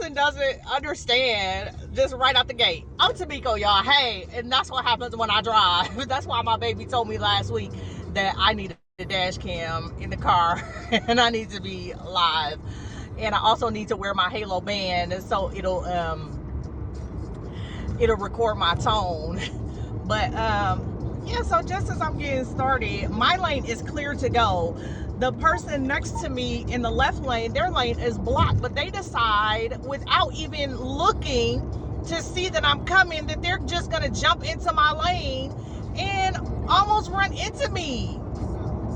person doesn't understand just right out the gate. I'm Tamiko, y'all. Hey, and that's what happens when I drive. That's why my baby told me last week that I needed a dash cam in the car and I need to be live. And I also need to wear my Halo band so it'll record my tone. But yeah, so just as I'm getting started, my lane is clear to go. The person next to me in the left lane, their lane is blocked, but they decide without even looking to see that I'm coming that they're just gonna jump into my lane and almost run into me.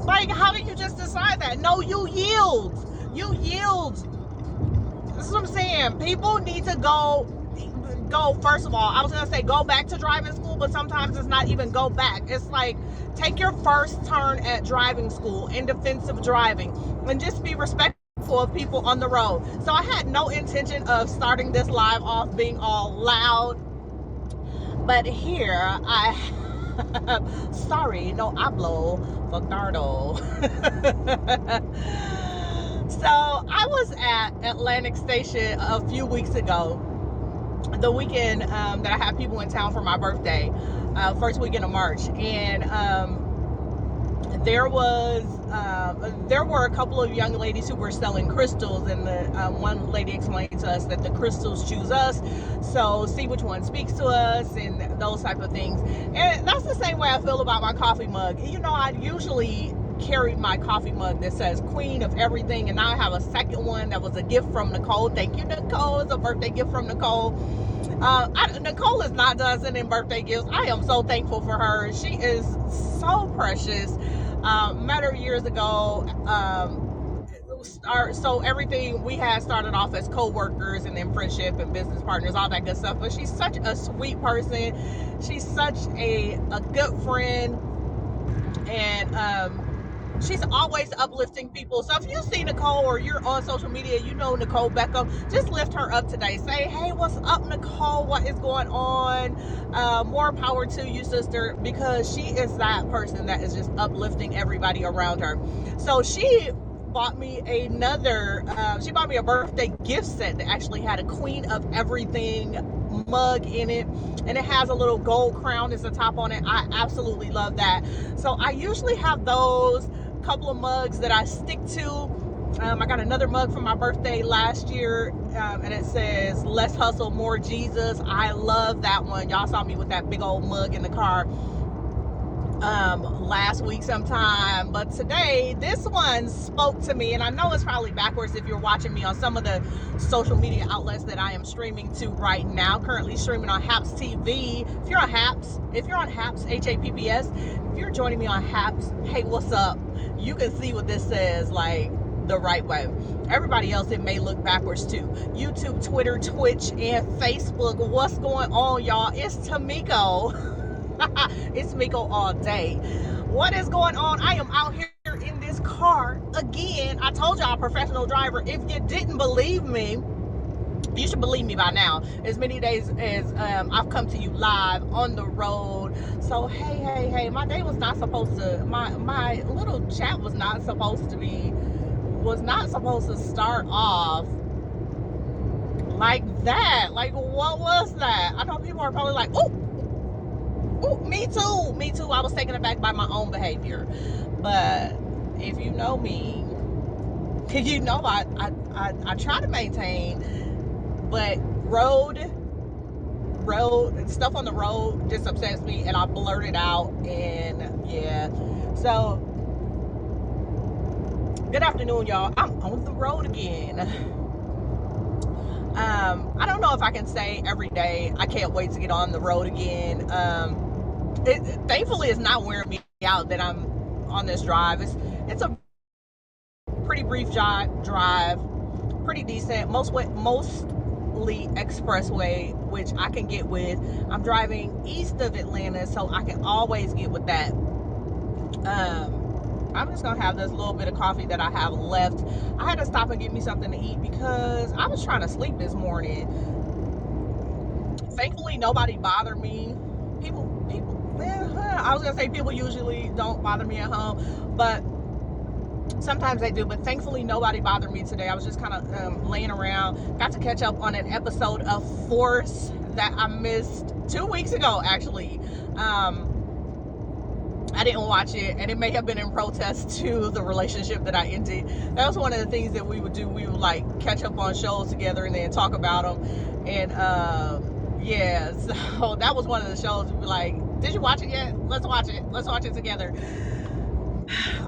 Like, how do you just decide that? No, you yield. You yield. This is what I'm saying. People need to go, first of all, I was gonna say go back to driving school, but sometimes it's not even go back. It's like, take your first turn at driving school in defensive driving and just be respectful of people on the road. So I had no intention of starting this live off being all loud, but here I sorry, no hablo Fagardo. So I was at Atlantic Station a few weeks ago, the weekend that I had people in town for my birthday, first weekend of March, and there were a couple of young ladies who were selling crystals, and the one lady explained to us that the crystals choose us, so see which one speaks to us and those type of things. And that's the same way I feel about my coffee mug. You know, I usually carry my coffee mug that says Queen of Everything, and now I have a second one that was a gift from Nicole. Thank you, Nicole. It's a birthday gift from Nicole. Nicole is not done sending birthday gifts. I am so thankful for her. She is so precious. Met her years ago. So everything we had started off as co-workers and then friendship and business partners, all that good stuff. But she's such a sweet person. She's such a good friend, and she's always uplifting people. So if you see Nicole or you're on social media, you know Nicole Beckham, just lift her up today. Say, hey, what's up, Nicole? What is going on? More power to you, sister, because she is that person that is just uplifting everybody around her. So she bought me a birthday gift set that actually had a Queen of Everything mug in it, and it has a little gold crown as the top on it. I absolutely love that. So I usually have those couple of mugs that I stick to. I got another mug from my birthday last year, and it says less hustle, more Jesus. I love that one. Y'all saw me with that big old mug in the car last week sometime, but today this one spoke to me. And I know it's probably backwards if you're watching me on some of the social media outlets that I am streaming to right now. Currently streaming on Haps TV. If you're on Haps, HAPPS, if you're joining me on Haps, hey, what's up? You can see what this says like the right way. Everybody else, it may look backwards too. YouTube, Twitter, Twitch, and Facebook. What's going on, y'all? It's Tamiko. It's Miko all day. What is going on? I am out here in this car again. I told y'all, professional driver. If you didn't believe me, you should believe me by now. As many days as I've come to you live on the road. So hey, my day was not supposed to, my little chat was not supposed to start off like that. Like, what was that? I know people are probably like, oh, me too. I was taken aback by my own behavior. But if you know me, you know I try to maintain, but road stuff on the road just upsets me, and I blurt it out. And yeah, so good afternoon, y'all. I'm on the road again. I don't know if I can say every day I can't wait to get on the road again. Thankfully it's not wearing me out that I'm on this drive. It's a pretty brief drive, pretty decent, mostly expressway, which I can get with. I'm driving east of Atlanta, so I can always get with that. I'm just gonna have this little bit of coffee that I have left. I had to stop and get me something to eat because I was trying to sleep this morning. Thankfully nobody bothered me. I was gonna say people usually don't bother me at home, but Sometimes they do, but thankfully nobody bothered me today. I was just kind of laying around. Got to catch up on an episode of Force that I missed 2 weeks ago, actually. I didn't watch it, and it may have been in protest to the relationship that I ended. That was one of the things that we would do. We would like catch up on shows together and then talk about them. And yeah, so that was one of the shows we were like, did you watch it yet? Let's watch it. Let's watch it together.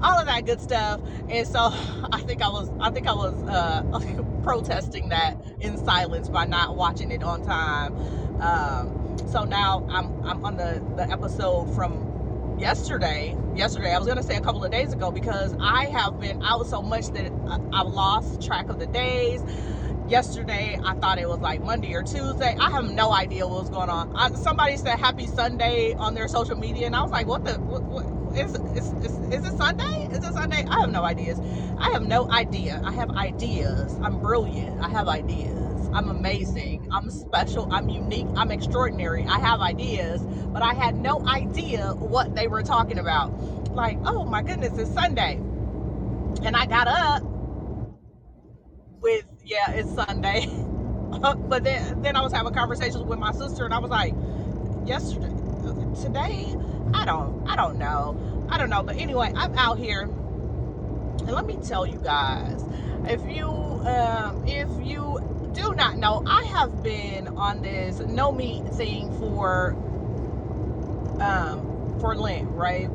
All of that good stuff. And so I think I was protesting that in silence by not watching it on time. So now I'm on the episode from yesterday. I was gonna say a couple of days ago, because I have been out so much that I've lost track of the days. Yesterday I thought it was like Monday or Tuesday. I have no idea what was going on. Somebody said happy Sunday on their social media, and I was like, what is it Sunday? Is it Sunday? I have no ideas. I have ideas. I'm brilliant. I have ideas. I'm amazing. I'm special. I'm unique. I'm extraordinary. I have ideas, but I had no idea what they were talking about. Like, oh my goodness, it's Sunday. And I got up with, yeah, it's Sunday. But then I was having conversations with my sister, and I was like, today, I don't know. But anyway, I'm out here, and let me tell you guys, if you do not know, I have been on this no meat thing for Lent, right?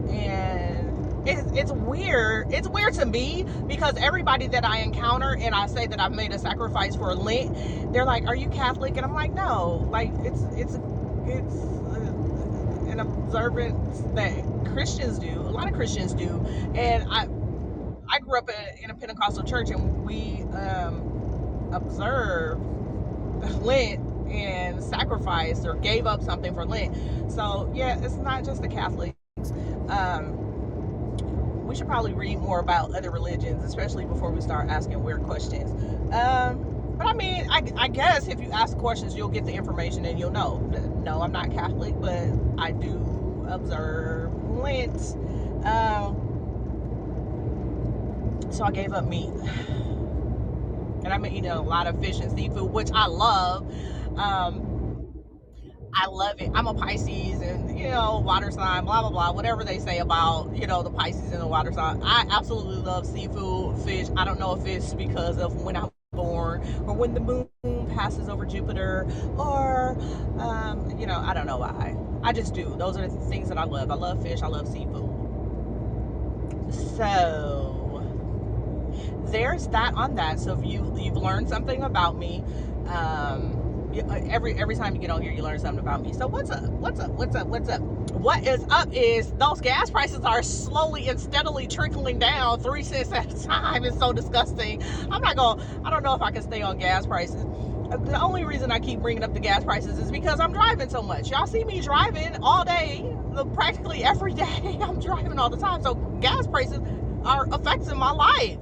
And it's weird. It's weird to me, because everybody that I encounter and I say that I've made a sacrifice for Lent, they're like, "Are you Catholic?" And I'm like, "No." Like it's an observance that Christians do. A lot of Christians do, and I grew up in a Pentecostal church, and we observed Lent and sacrificed or gave up something for Lent. So yeah, it's not just the Catholics. We should probably read more about other religions, especially before we start asking weird questions. But I mean, I guess if you ask questions, you'll get the information and you'll know. No, I'm not Catholic, but I do observe Lent. So I gave up meat. And I've been eating a lot of fish and seafood, which I love. I love it. I'm a Pisces, and water sign, blah blah blah, whatever they say about the Pisces and the water sign. I absolutely love seafood, fish. I don't know if it's because of when I was born, or when the moon passes over Jupiter, or I don't know why. I just do. Those are the things that I love. I love fish. I love seafood. So there's that on that. So if you've learned something about me, every time you get on here, you learn something about me. So what's up? What is up is those gas prices are slowly and steadily trickling down 3 cents at a time. It's so disgusting. I don't know if I can stay on gas prices. The only reason I keep bringing up the gas prices is because I'm driving so much. Y'all see me driving all day, practically every day. I'm driving all the time. So gas prices are affecting my life.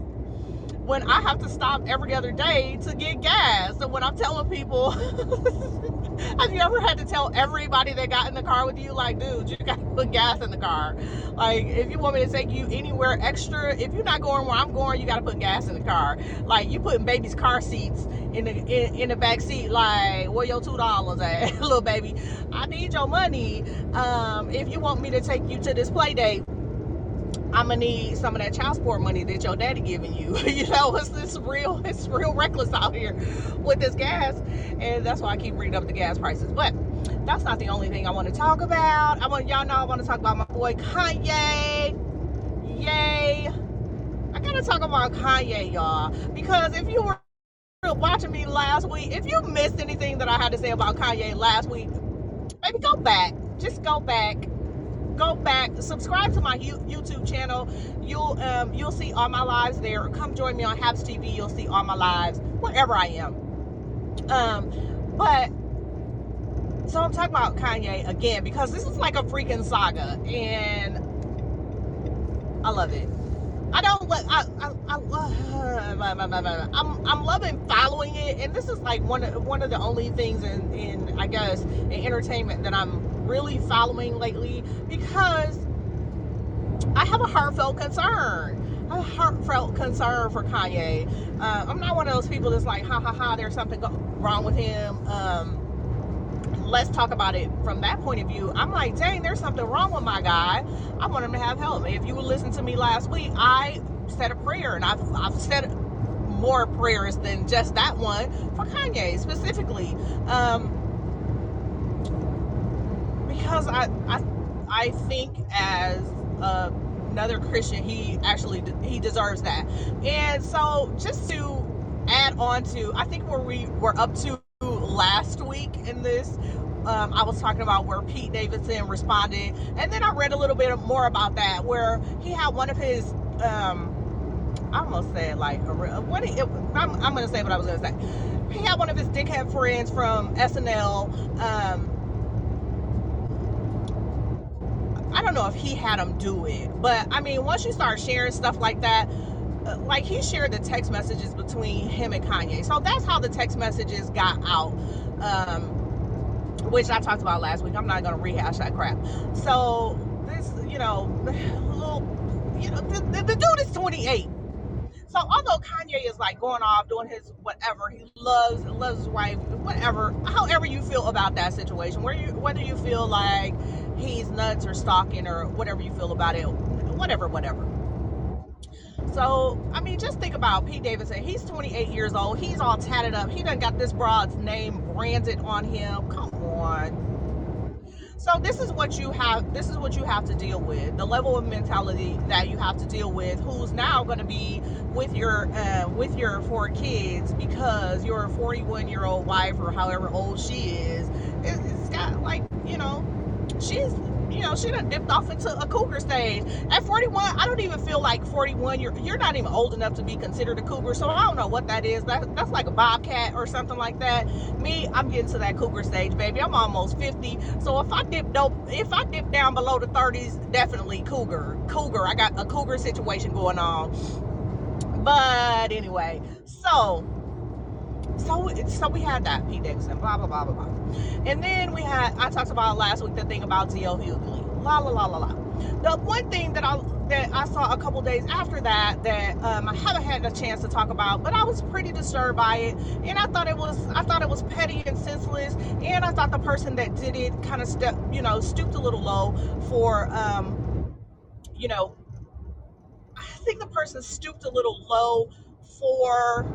When I have to stop every other day to get gas. So when I'm telling people, have you ever had to tell everybody that got in the car with you, like, dude, you gotta put gas in the car. Like, if you want me to take you anywhere extra, if you're not going where I'm going, you gotta put gas in the car. Like, you putting baby's car seats in the back seat, like, where your $2 at? Little baby, I need your money. If you want me to take you to this play date, I'm gonna need some of that child support money that your daddy giving you. It's real reckless out here with this gas, and that's why I keep bringing up the gas prices. But that's not the only thing I want to talk about. I want to talk about my boy Kanye. Yay! I gotta talk about Kanye, y'all, because if you were watching me last week, if you missed anything that I had to say about Kanye last week, maybe go back. Just go back, subscribe to my YouTube channel. You'll see all my lives there. Come join me on Habs TV. You'll see all my lives wherever I am. But so I'm talking about Kanye again because this is like a freaking saga, and I love it. I'm loving following it, and this is like one of the only things in I guess in entertainment that I'm really following lately, because I have a heartfelt concern. a heartfelt concern for Kanye. I'm not one of those people that's like, ha ha ha, there's something wrong with him. Let's talk about it from that point of view. I'm like, dang, there's something wrong with my guy. I want him to have help. If you would listen to me last week, I said a prayer, and I've said more prayers than just that one for Kanye specifically, because I think as another Christian, he deserves that. And so just to add on to, I think where we were up to last week in this, I was talking about where Pete Davidson responded, and then I read a little bit more about that, where he had one of his I almost said like I'm going to say what I was going to say. He had one of his dickhead friends from SNL. I don't know if he had him do it, but I mean, once you start sharing stuff like that, like he shared the text messages between him and Kanye. So that's how the text messages got out, which I talked about last week. I'm not going to rehash that crap. So this, the dude is 28. So although Kanye is like going off doing his whatever, he loves his wife, whatever, however you feel about that situation, whether you feel like he's nuts or stalking or whatever you feel about it, whatever. So, I mean, just think about Pete Davidson. He's 28 years old. He's all tatted up. He done got this broad's name branded on him. Come on. So this is what you have to deal with. The level of mentality that you have to deal with. Who's now going to be with your 4 kids, because your 41-year-old wife, or however old she is, it's got like, she done dipped off into a cougar stage. At 41, I don't even feel like 41, you're not even old enough to be considered a cougar, so I don't know what that is. That's like a bobcat or something like that. Me, I'm getting to that cougar stage, baby. I'm almost 50, so if I dip down below the 30s, definitely cougar. I got a cougar situation going on. But anyway, so we had that Pete Davidson, blah blah blah blah blah, and then I talked about last week the thing about D.L. Hughley, la la la la la. The one thing that I saw a couple days after that I haven't had a chance to talk about, but I was pretty disturbed by it, and I thought it was petty and senseless, and I thought the person that did it kind of stooped a little low for I think the person stooped a little low for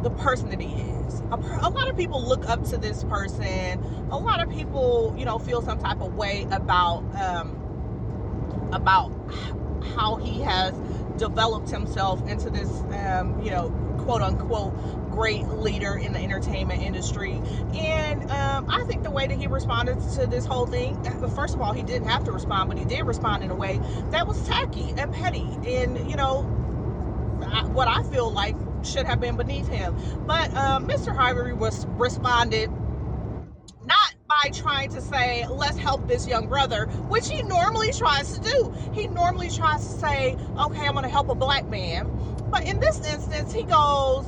the person that he is. A lot of people look up to this person. A lot of people, feel some type of way about how he has developed himself into this, quote unquote, great leader in the entertainment industry. And I think the way that he responded to this whole thing, first of all, he didn't have to respond, but he did respond in a way that was tacky and petty, and what I feel like should have been beneath him. But Mr. Harvey responded not by trying to say, let's help this young brother, which he normally tries to do. He normally tries to say, okay, I'm going to help a black man. But in this instance, he goes,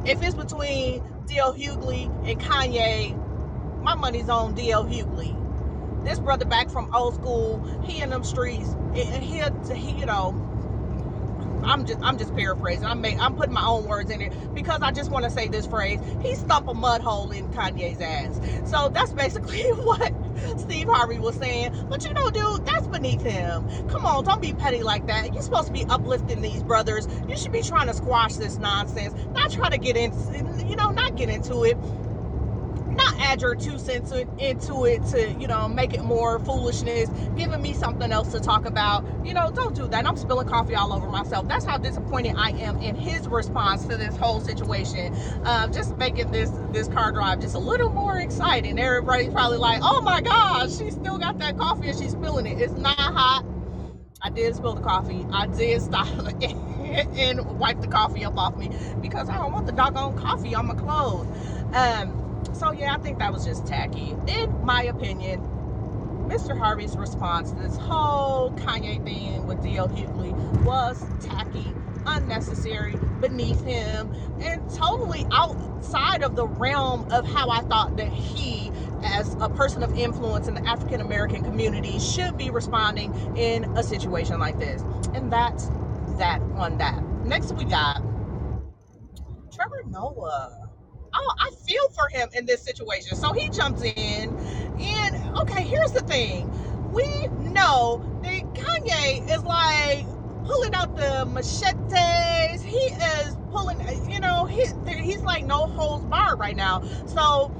if it's between D.L. Hughley and Kanye, my money's on D.L. Hughley. This brother back from old school, he in them streets, and he I'm just paraphrasing. I'm putting my own words in it because I just want to say this phrase. He stumped a mud hole in Kanye's ass. So that's basically what Steve Harvey was saying. But dude, that's beneath him. Come on, don't be petty like that. You're supposed to be uplifting these brothers. You should be trying to squash this nonsense. Not try to get not get into it. Not add your 2 cents into it to, make it more foolishness, giving me something else to talk about. Don't do that. I'm spilling coffee all over myself. That's how disappointed I am in his response to this whole situation. Just making this car drive just a little more exciting. Everybody's probably like, oh my gosh, she still got that coffee and she's spilling it. It's not hot. I did spill the coffee. I did stop and wipe the coffee up off me because I don't want the doggone coffee on my clothes. So yeah, I think that was just tacky. In my opinion, Mr. Harvey's response to this whole Kanye thing with D.L. Hughley was tacky, unnecessary, beneath him, and totally outside of the realm of how I thought that he, as a person of influence in the African American community should be responding in a situation like this. And that's that on that. Next we got Trevor Noah. Oh, I feel for him in this situation. So he jumps in, and okay, here's the thing. We know that Kanye is like pulling out the machetes. He is pulling, he's like no holds barred right now. So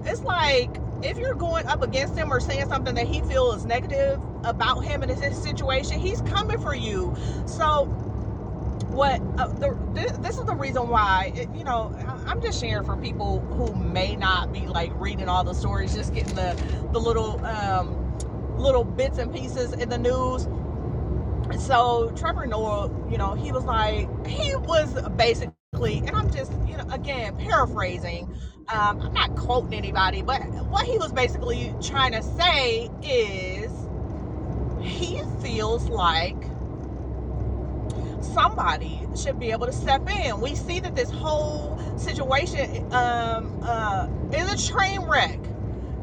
it's like if you're going up against him or saying something that he feels is negative about him and his situation, he's coming for you. So what this is the reason why I'm just sharing for people who may not be like reading all the stories, just getting the little bits and pieces in the news. So Trevor Noah, he was basically, and I'm just again paraphrasing, I'm not quoting anybody, but what he was basically trying to say is he feels like somebody should be able to step in. We see that this whole situation is a train wreck.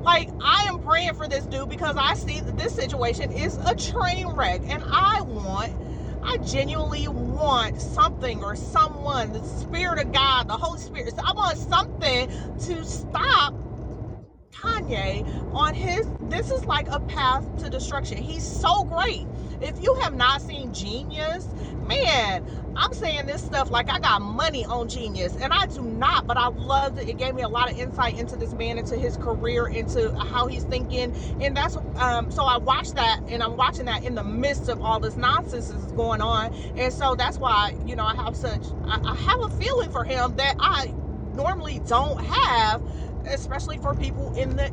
Like, I am praying for this dude because I see that this situation is a train wreck, and I genuinely want something or someone, the Spirit of God, the Holy Spirit, I want something to stop Kanye on this is like a path to destruction. He's so great. If you have not seen Genius, man, I'm saying this stuff like I got money on Genius, and I do not, but I loved it. It gave me a lot of insight into this man, into his career, into how he's thinking, and that's so I watched that, and I'm watching that in the midst of all this nonsense that's going on, and so that's why I have a feeling for him that I normally don't have, especially for people in the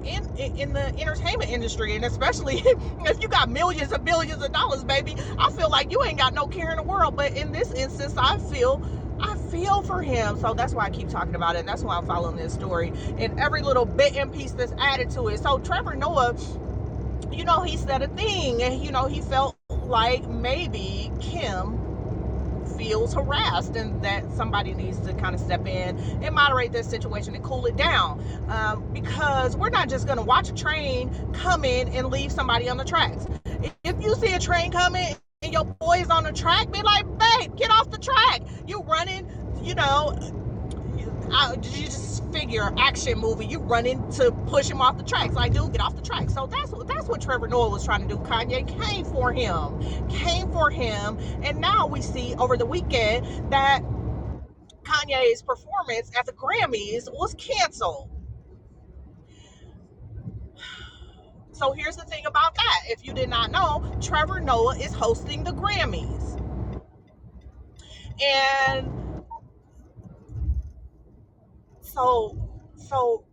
entertainment industry, and especially if you got millions and billions of dollars, baby. I feel like you ain't got no care in the world, but in this instance, I feel for him. So that's why I keep talking about it, and that's why I'm following this story and every little bit and piece that's added to it. So Trevor Noah, he said a thing, and he felt like maybe Kim feels harassed and that somebody needs to kind of step in and moderate this situation and cool it down, because we're not just going to watch a train come in and leave somebody on the tracks. If you see a train coming and your boy is on the track, be like, babe, get off the track. You running, you just figure action movie, you running to push him off the tracks. Like, dude, get off the track. So that's what Trevor Noah was trying to do. Kanye came for him, and now we see over the weekend that Kanye's performance at the Grammys was canceled. So here's the thing about that. If you did not know, Trevor Noah is hosting the Grammys. And so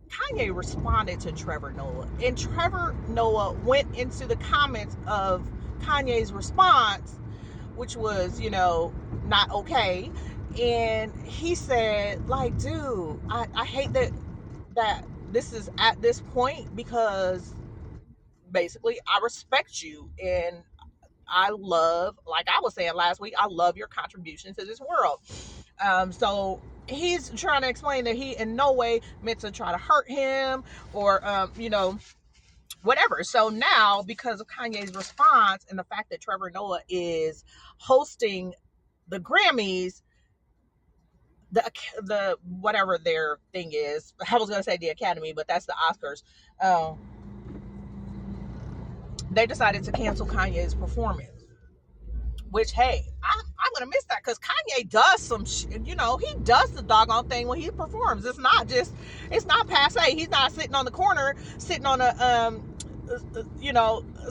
Kanye responded to Trevor Noah, and Trevor Noah went into the comments of Kanye's response, which was, not okay. And he said, like, dude, I hate that this is at this point, because basically I respect you, and I love, like I was saying last week, I love your contribution to this world. So he's trying to explain that he in no way meant to try to hurt him or, whatever. So now, because of Kanye's response and the fact that Trevor Noah is hosting the Grammys, the whatever their thing is, I was gonna say the Academy, but that's the Oscars. They decided to cancel Kanye's performance. Which, hey, I'm gonna miss that, because Kanye does some he does the doggone thing when he performs. It's not passe. He's not sitting on the corner, sitting on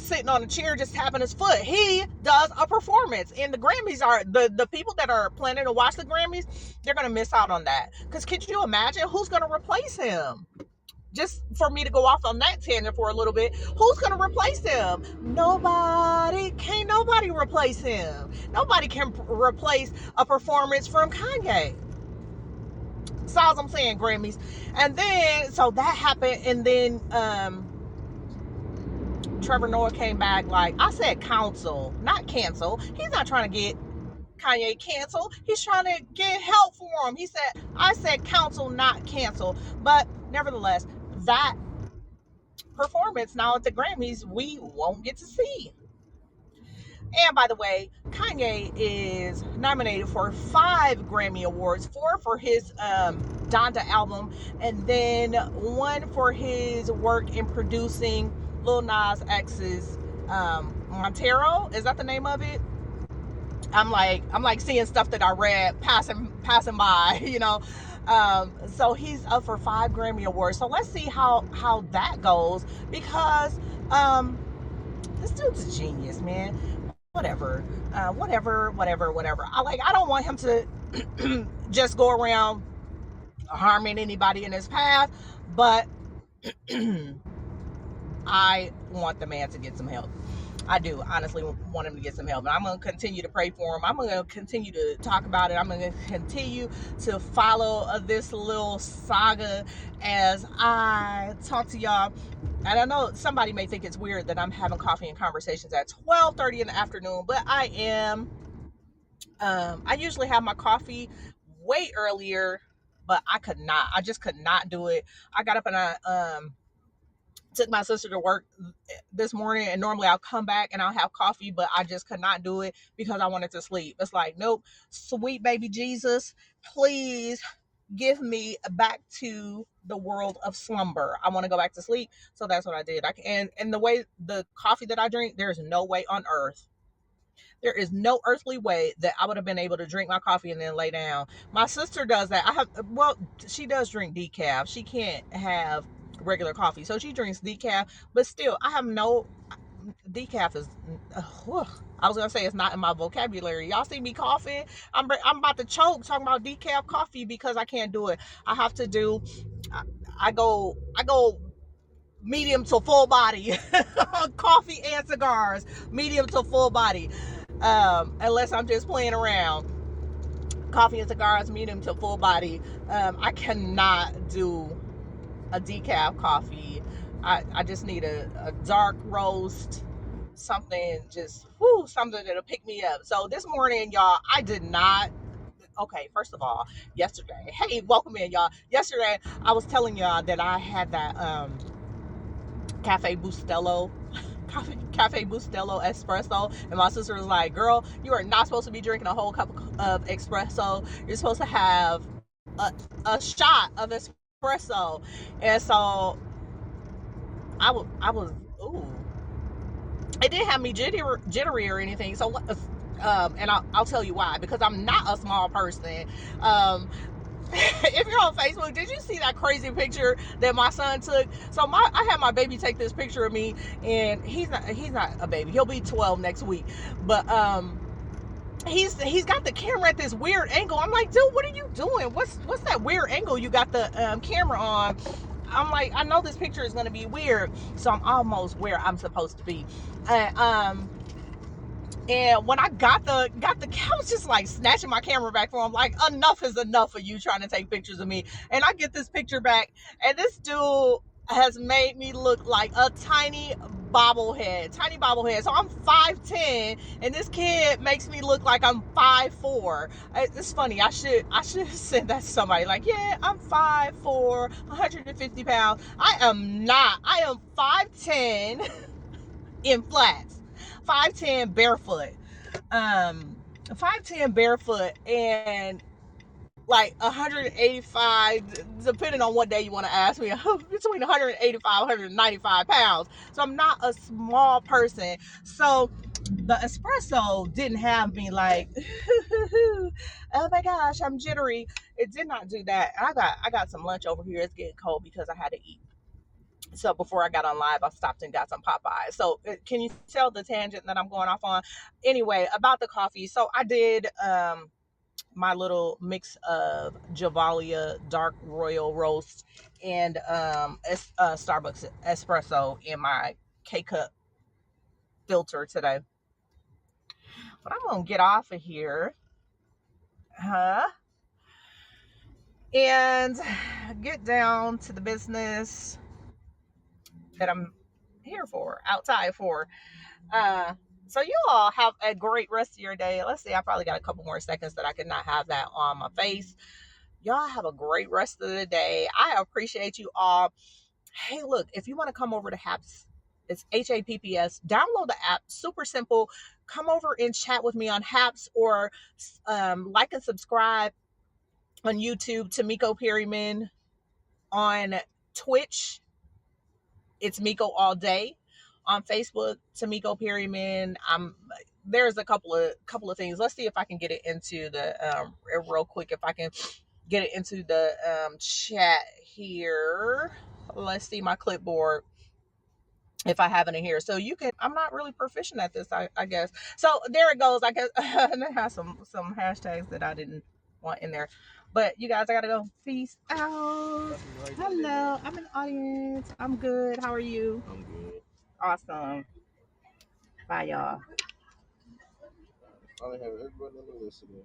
sitting on a chair just tapping his foot. He does a performance, and the Grammys are the people that are planning to watch the Grammys, they're gonna miss out on that, because could you imagine who's gonna replace him? Just for me to go off on that tangent for a little bit, who's going to replace him? Nobody. Can't nobody replace him. Nobody can replace a performance from Kanye. So as I'm saying, Grammys. And then, so that happened, and then Trevor Noah came back like, I said counsel, not cancel. He's not trying to get Kanye canceled. He's trying to get help for him. He said, I said counsel, not cancel. But nevertheless, that performance now at the Grammys we won't get to see. And by the way, Kanye is nominated for 5 Grammy Awards, 4 for his Donda album, and then 1 for his work in producing Lil Nas X's Montero. Is that the name of it? I'm like seeing stuff that I read passing by, you know. So he's up for 5 Grammy Awards. So let's see how that goes, because this dude's a genius, man. Whatever. I don't want him to just go around harming anybody in his path, but I want the man to get some help. I do honestly want him to get some help, and I'm going to continue to pray for him. I'm going to continue to talk about it. I'm going to continue to follow this little saga as I talk to y'all. And I know somebody may think it's weird that I'm having coffee and conversations at 12:30 in the afternoon, but I am. I usually have my coffee way earlier, but I just could not do it. I got up and I took my sister to work this morning, and normally I'll come back and I'll have coffee, but I just could not do it because I wanted to sleep. It's like, nope, sweet baby Jesus, please give me back to the world of slumber. I want to go back to sleep. So that's what I did. And the way the coffee that I drink, there's no way on earth, there is no earthly way that I would have been able to drink my coffee and then lay down. My sister does that. She does drink decaf. She can't have regular coffee, so she drinks decaf. But still, I have no decaf is. I was gonna say it's not in my vocabulary. Y'all see me coughing? I'm about to choke talking about decaf coffee because I can't do it. I have to do. I go medium to full body coffee and cigars, medium to full body, unless I'm just playing around. Coffee and cigars, medium to full body. I cannot do a decaf coffee. I just need a dark roast, something something that'll pick me up. So this morning, y'all, I did not. Okay, first of all, yesterday, hey, welcome in, y'all. Yesterday, I was telling y'all that I had that Cafe Bustelo espresso, and my sister was like, girl, you are not supposed to be drinking a whole cup of espresso. You're supposed to have a shot of espresso. And so I was ooh, it didn't have me jittery or anything. So and I'll tell you why, because I'm not a small person. If you're on Facebook, did you see that crazy picture that my son took? So I had my baby take this picture of me, and he's not a baby. He'll be 12 next week. But he's got the camera at this weird angle. I'm like, dude, what are you doing? What's that weird angle you got the camera on? I'm like, I know this picture is gonna be weird, so I'm almost where I'm supposed to be. And when I got the I was just like snatching my camera back from him, like, enough is enough of you trying to take pictures of me. And I get this picture back, and this dude has made me look like a tiny bobblehead. So I'm 5'10", and this kid makes me look like I'm 5'4". It's funny. I should have said that to somebody. Like, yeah, I'm 5'4", 150 pounds. I am not. I am 5'10" in flats. 5'10" barefoot. 5'10" barefoot, and like 185, depending on what day you want to ask me, between 185 195 pounds. So I'm not a small person. So the espresso didn't have me like oh my gosh, I'm jittery. It did not do that. I got some lunch over here. It's getting cold because I had to eat. So before I got on live, I stopped and got some Popeyes. So can you tell the tangent that I'm going off on? Anyway, about the coffee. So I did my little mix of Javalia dark royal roast and Starbucks espresso in my K-cup filter today. But I'm going to get off of here. And get down to the business that I'm here for, outside for. So you all have a great rest of your day. Let's see, I probably got a couple more seconds that I could not have that on my face. Y'all have a great rest of the day. I appreciate you all. hey, look, if you want to come over to Haps, it's HAPPS. Download the app, super simple. Come over and chat with me on Haps, or like and subscribe on YouTube, Tamiko Perryman. On Twitch, it's Miko all day. On Facebook, Tamiko Perryman. There's a couple of things. Let's see if I can get it into the real quick. If I can get it into the chat here. Let's see my clipboard if I have it in here. So you can, I'm not really proficient at this, I guess. So there it goes. I guess and it has some hashtags that I didn't want in there. But you guys, I gotta go. Peace out. Hello, I'm in the audience. I'm good. How are you? I'm good. Awesome. Bye, y'all. I have everybody on the list again.